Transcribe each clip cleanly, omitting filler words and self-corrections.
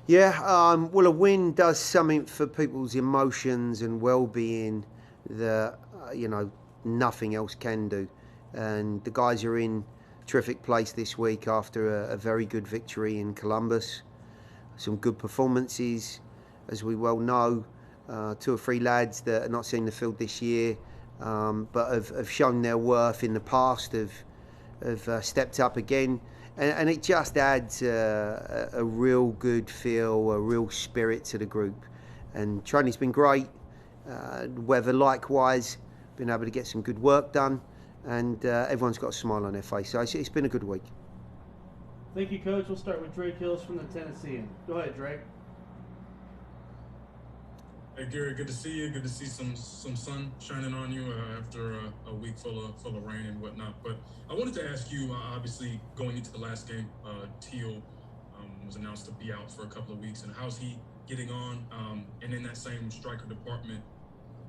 Yeah, well, a win does something for people's emotions and well-being that nothing else can do. And the guys are in terrific place this week after a very good victory in Columbus. Some good performances, as we well know. Two or three lads that are not seeing the field this year, but have shown their worth in the past, have stepped up again. And it just adds a real good feel, a real spirit to the group. And training's been great. Weather likewise, been able to get some good work done, and everyone's got a smile on their face. So it's been a good week. Thank you, Coach. We'll start with Drake Hills from the Tennessean. Go ahead, Drake. Hey Gary, good to see you. Good to see some sun shining on you after a week full of rain and whatnot. But I wanted to ask you, obviously going into the last game, Teal was announced to be out for a couple of weeks. And how's he getting on? And in that same striker department,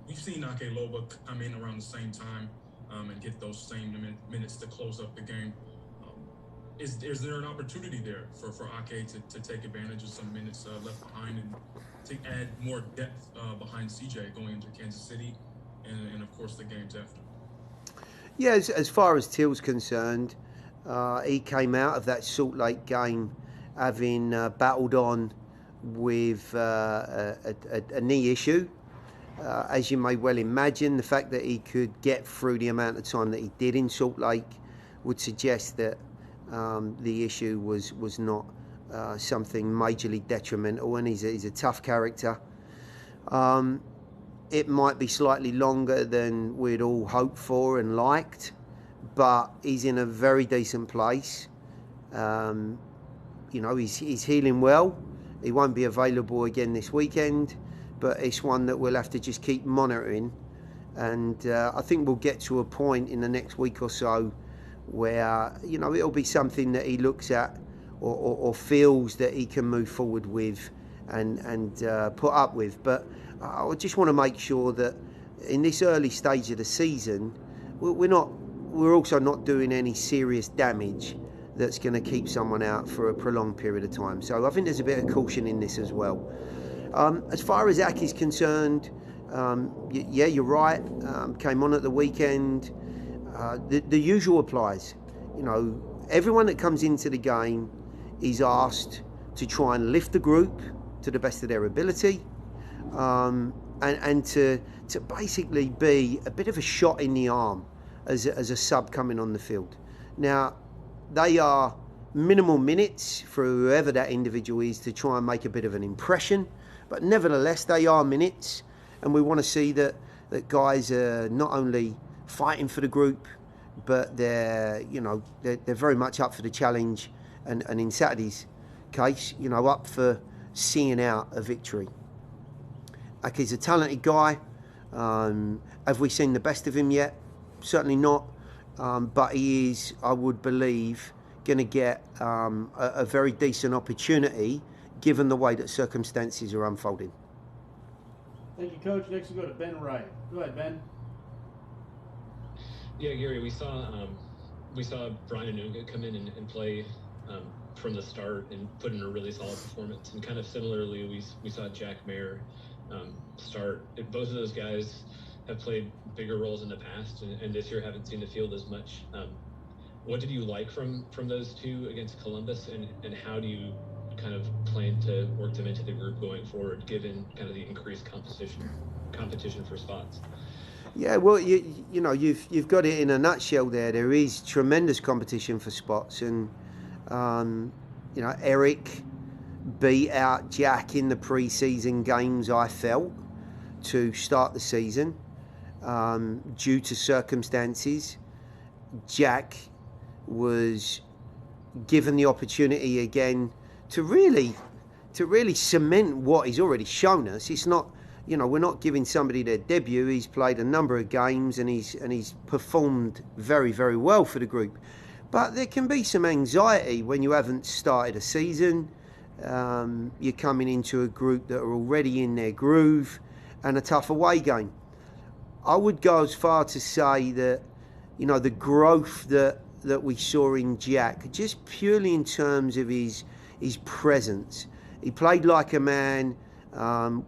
we've seen Ake Loba come in around the same time and get those same minutes to close up the game. Is there an opportunity there for Ake to take advantage of some minutes left behind and to add more depth behind CJ going into Kansas City and of course the games after? Yeah, as far as Teal's concerned, he came out of that Salt Lake game having battled on with a knee issue. As you may well imagine, the fact that he could get through the amount of time that he did in Salt Lake would suggest that the issue was not something majorly detrimental, and he's a tough character. It might be slightly longer than we'd all hoped for and liked, but he's in a very decent place. He's healing well. He won't be available again this weekend, but it's one that we'll have to just keep monitoring. And I think we'll get to a point in the next week or so where it'll be something that he looks at or feels that he can move forward with and put up with. But I just want to make sure that in this early stage of the season, we're also not doing any serious damage that's going to keep someone out for a prolonged period of time. So I think there's a bit of caution in this as well. As far as Ake is concerned, yeah, you're right. Came on at the weekend. The usual applies. Everyone that comes into the game is asked to try and lift the group to the best of their ability, and to basically be a bit of a shot in the arm as a sub coming on the field. Now, they are minimal minutes for whoever that individual is to try and make a bit of an impression, but nevertheless, they are minutes, and we want to see that guys are not only fighting for the group, but they're very much up for the challenge, and in Saturday's case, up for seeing out a victory. Ake's a talented guy. Have we seen the best of him yet? Certainly not. But he is, I would believe, going to get a very decent opportunity given the way that circumstances are unfolding. Thank you, Coach. Next we'll go to Ben Wright. Go ahead, Ben. Yeah, Gary, we saw Brian Anunga come in and play from the start and put in a really solid performance. And kind of similarly, we saw Jack Mayer start. Both of those guys have played bigger roles in the past, and this year haven't seen the field as much. What did you like from those two against Columbus, and how do you kind of plan to work them into the group going forward, given kind of the increased competition for spots? Yeah, well, you've got it in a nutshell there. There is tremendous competition for spots, and Eric beat out Jack in the pre-season games, I felt, to start the season due to circumstances. Jack was given the opportunity again to really cement what he's already shown us. It's not, we're not giving somebody their debut. He's played a number of games and he's performed very, very well for the group. But there can be some anxiety when you haven't started a season. You're coming into a group that are already in their groove and a tough away game. I would go as far to say that, the growth that we saw in Jack, just purely in terms of his presence, He played like a man.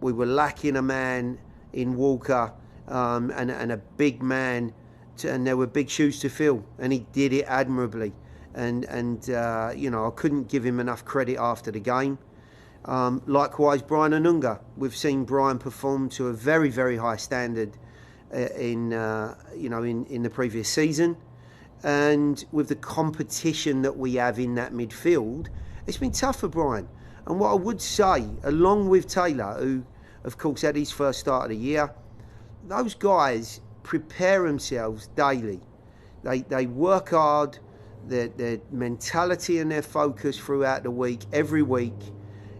We were lacking a man in Walker and a big man, and there were big shoes to fill, and he did it admirably. And you know, I couldn't give him enough credit after the game. Likewise, Brian Anunga. We've seen Brian perform to a very, very high standard in the previous season, and with the competition that we have in that midfield, it's been tough for Brian. And what I would say, along with Taylor, who of course had his first start of the year, those guys prepare themselves daily. They work hard. Their mentality and their focus throughout the week, every week,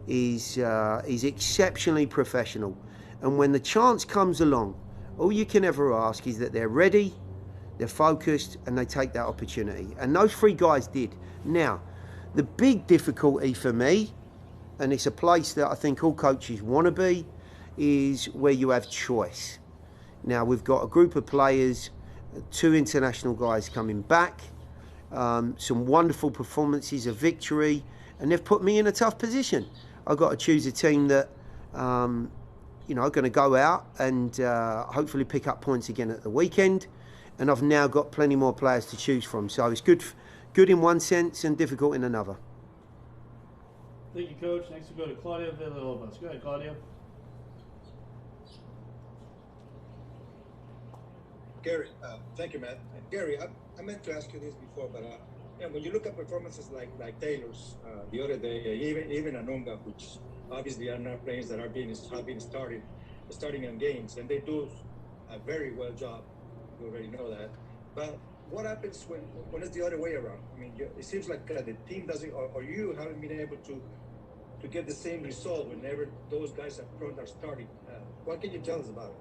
is exceptionally professional. And when the chance comes along, all you can ever ask is that they're ready, they're focused, and they take that opportunity. And those three guys did. Now, the big difficulty for me, and it's a place that I think all coaches want to be, is where you have choice. Now, we've got a group of players, 2 international guys coming back, some wonderful performances of victory, and they've put me in a tough position. I've got to choose a team that are going to go out and hopefully pick up points again at the weekend. And I've now got plenty more players to choose from. So it's good in one sense and difficult in another. Thank you, Coach. Next we'll go to Claudio Villalobos. Go ahead, Claudio. Gary, thank you, Matt. Gary, I meant to ask you this before, but when you look at performances like Taylor's the other day, even Anunga, which obviously are not players that have been starting in games, and they do a very well job. You already know that. But what happens when it's the other way around? I mean, it seems like the team doesn't, or you haven't been able to get the same result whenever those guys up front are starting. What can you tell us about it?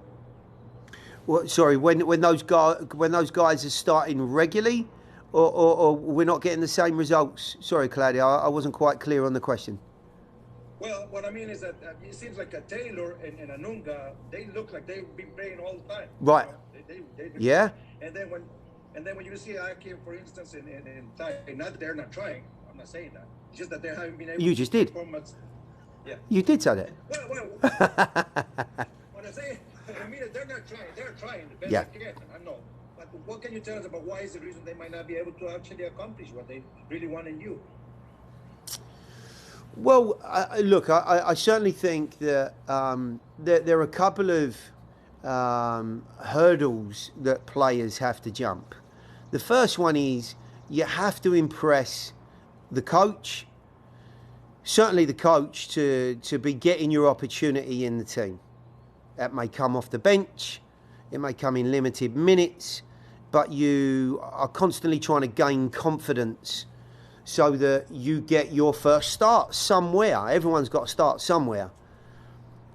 Well, sorry, when those guys are starting regularly, or we're not getting the same results? Sorry, Claudio, I wasn't quite clear on the question. Well, what I mean is that it seems like Taylor and Anunga, they look like they've been playing all the time. Right. They yeah. And then when you see Akim, for instance, in Thai, not that they're not trying. I'm not saying that. It's just that they haven't been able. You just did. Yeah. You did say that. Well. When I say, I mean they're not trying. They're trying the best they can. I know. But what can you tell us about why is the reason they might not be able to actually accomplish what they really want in you? Well, look, I certainly think that there are a couple of hurdles that players have to jump. The first one is you have to impress the coach, certainly the coach, to be getting your opportunity in the team. That may come off the bench, it may come in limited minutes, but you are constantly trying to gain confidence so that you get your first start somewhere. Everyone's got to start somewhere.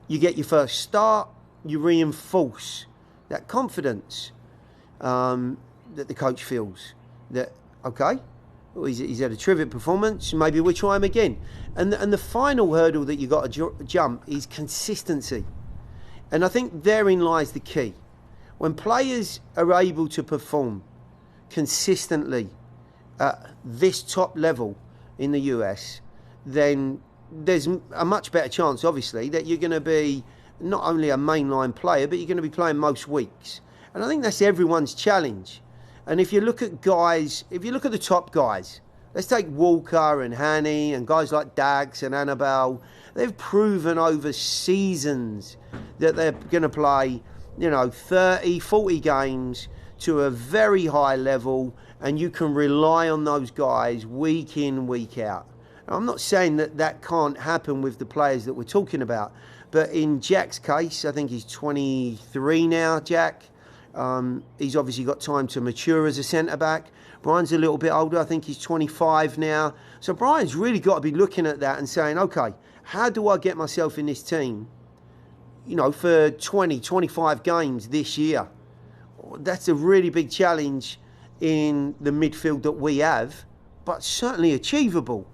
You get your first start, you reinforce that confidence that the coach feels that, okay, well, he's had a terrific performance, maybe we'll try him again. And the final hurdle that you've got to jump is consistency. And I think therein lies the key. When players are able to perform consistently at this top level in the US, then there's a much better chance, obviously, that you're going to be not only a mainline player, but you're going to be playing most weeks. And I think that's everyone's challenge. And if you look at the top guys, let's take Walker and Hanny and guys like Dags and Annabelle, they've proven over seasons that they're going to play, 30, 40 games to a very high level, and you can rely on those guys week in, week out. Now, I'm not saying that can't happen with the players that we're talking about, but in Jack's case, I think he's 23 now, Jack. He's obviously got time to mature as a centre-back. Brian's a little bit older. I think he's 25 now. So Brian's really got to be looking at that and saying, okay, how do I get myself in this team, for 20, 25 games this year? That's a really big challenge in the midfield that we have, but certainly achievable.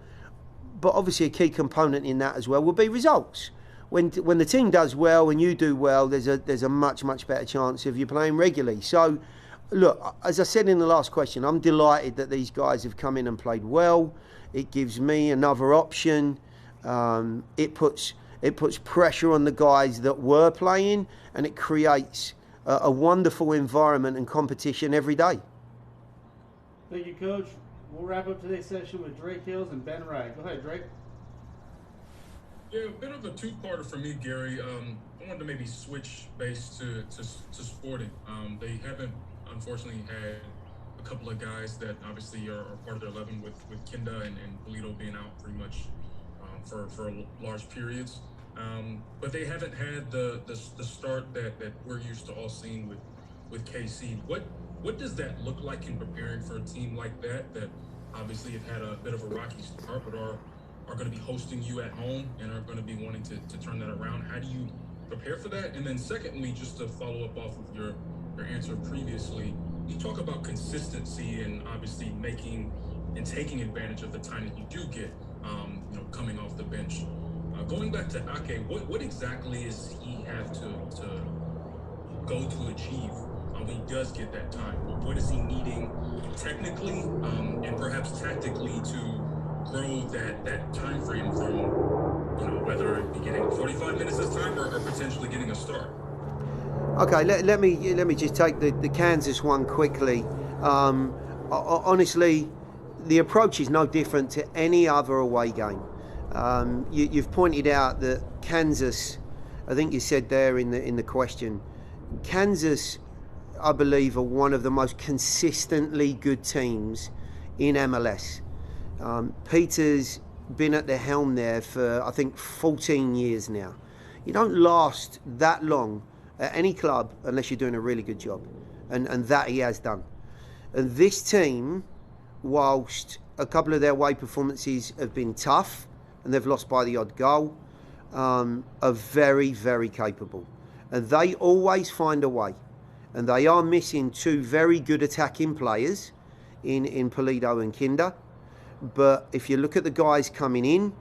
But obviously a key component in that as well will be results. When the team does well and you do well, there's a much, much better chance of you playing regularly. So, look, as I said in the last question, I'm delighted that these guys have come in and played well. It gives me another option It puts pressure on the guys that were playing, and it creates a wonderful environment and competition every day. Thank you, Coach. We'll wrap up today's session with Drake Hills and Ben Wright. Go ahead, Drake. Yeah, a bit of a two-parter for me, Gary. I wanted to maybe switch base to Sporting. They haven't, unfortunately, had a couple of guys that obviously are part of their 11 with Kinda and Polito being out pretty much for large periods. But they haven't had the start that we're used to all seeing with KC. What does that look like in preparing for a team like that obviously have had a bit of a rocky start, but are going to be hosting you at home and are going to be wanting to turn that around? How do you prepare for that? And then secondly, just to follow up off of your answer previously, you talk about consistency and obviously making and taking advantage of the time that you do get, coming off the bench. Going back to Ake, what exactly does he have to go to achieve when he does get that time? What is he needing technically and perhaps tactically to grow that time frame from, whether it be getting 45 minutes this time or potentially getting a start? Okay, let me just take the Kansas one quickly. Honestly, the approach is no different to any other away game. You've pointed out that Kansas, I think you said there in the question, Kansas, I believe, are one of the most consistently good teams in MLS. Peter's been at the helm there for, I think, 14 years now. You don't last that long at any club unless you're doing a really good job, and that he has done. And this team, whilst a couple of their away performances have been tough and they've lost by the odd goal, are very, very capable. And they always find a way. And they are missing two very good attacking players in Polito and Kinda. But if you look at the guys coming in,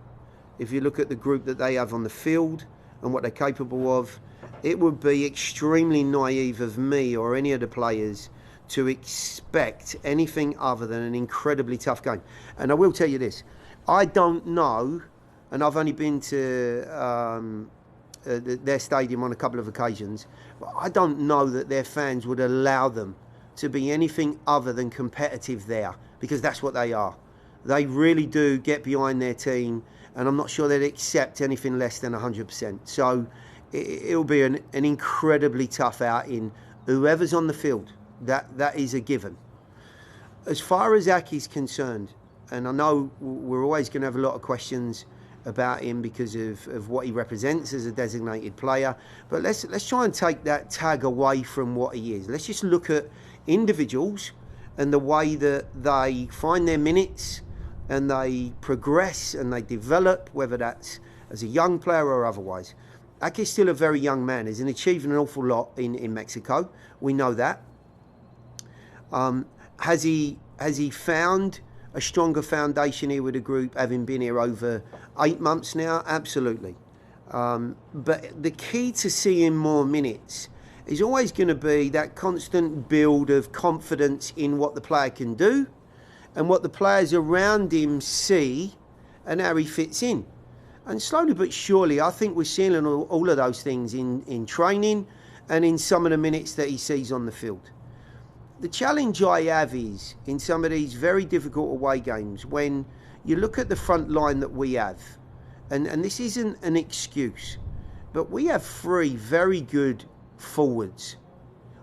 if you look at the group that they have on the field and what they're capable of, it would be extremely naive of me or any of the players to expect anything other than an incredibly tough game. And I will tell you this, I don't know, and I've only been to their stadium on a couple of occasions, but I don't know that their fans would allow them to be anything other than competitive there, because that's what they are. They really do get behind their team, and I'm not sure they'd accept anything less than 100%. So it'll be an incredibly tough outing, whoever's on the field. That is a given. As far as Aki's concerned, and I know we're always going to have a lot of questions about him because of what he represents as a designated player, but let's try and take that tag away from what he is. Let's just look at individuals and the way that they find their minutes and they progress and they develop, whether that's as a young player or otherwise. Aki's still a very young man. He's achieving an awful lot in Mexico. We know that. Has he found a stronger foundation here with the group, having been here over 8 months now? Absolutely. But the key to seeing more minutes is always going to be that constant build of confidence in what the player can do and what the players around him see and how he fits in. And slowly but surely, I think we're seeing all of those things in training and in some of the minutes that he sees on the field. The challenge I have is in some of these very difficult away games, when you look at the front line that we have, and this isn't an excuse, but we have 3 very good forwards.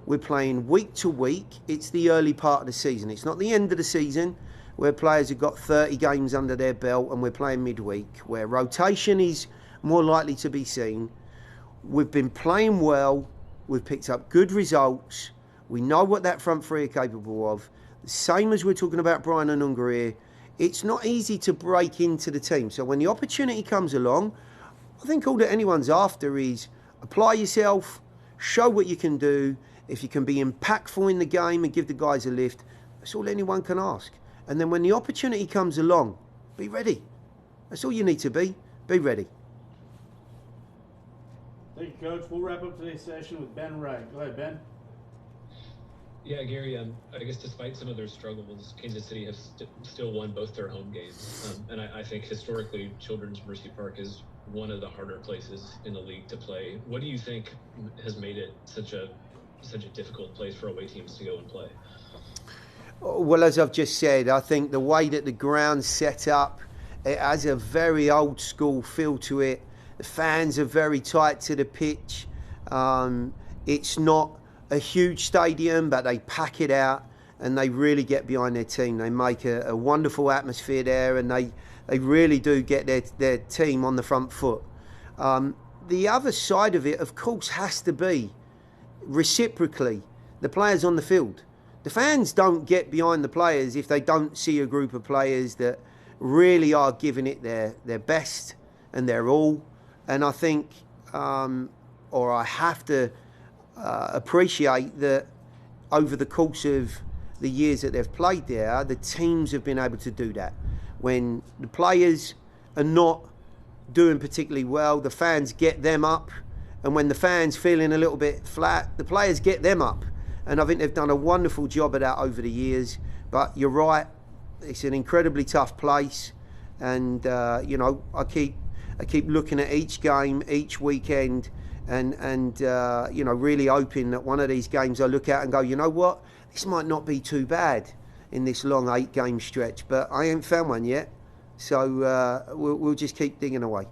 We're playing week to week. It's the early part of the season. It's not the end of the season where players have got 30 games under their belt and we're playing midweek, where rotation is more likely to be seen. We've been playing well. We've picked up good results. We know what that front 3 are capable of. The same as we're talking about Brian and Ungar here. It's not easy to break into the team. So when the opportunity comes along, I think all that anyone's after is apply yourself, show what you can do. If you can be impactful in the game and give the guys a lift, that's all anyone can ask. And then when the opportunity comes along, be ready. That's all you need to be. Be ready. Thank you, Coach. We'll wrap up today's session with Ben Wright. Go ahead, Ben. Yeah, Gary, I guess despite some of their struggles, Kansas City has still won both their home games. And I think historically, Children's Mercy Park is one of the harder places in the league to play. What do you think has made it such a difficult place for away teams to go and play? Well, as I've just said, I think the way that the ground's set up, it has a very old school feel to it. The fans are very tight to the pitch. It's not a huge stadium, but they pack it out and they really get behind their team. They make a wonderful atmosphere there, and they really do get their team on the front foot. The other side of it, of course, has to be reciprocally the players on the field. The fans don't get behind the players if they don't see a group of players that really are giving it their best and their all. And I think, or I have to appreciate that over the course of the years that they've played there, the teams have been able to do that. When the players are not doing particularly well, the fans get them up. And when the fans feeling a little bit flat, the players get them up. And I think they've done a wonderful job of that over the years. But you're right, it's an incredibly tough place. And, I keep looking at each game, each weekend, and really hoping that one of these games I look at and go, you know what, this might not be too bad in this long 8-game stretch. But I ain't found one yet. So we'll just keep digging away.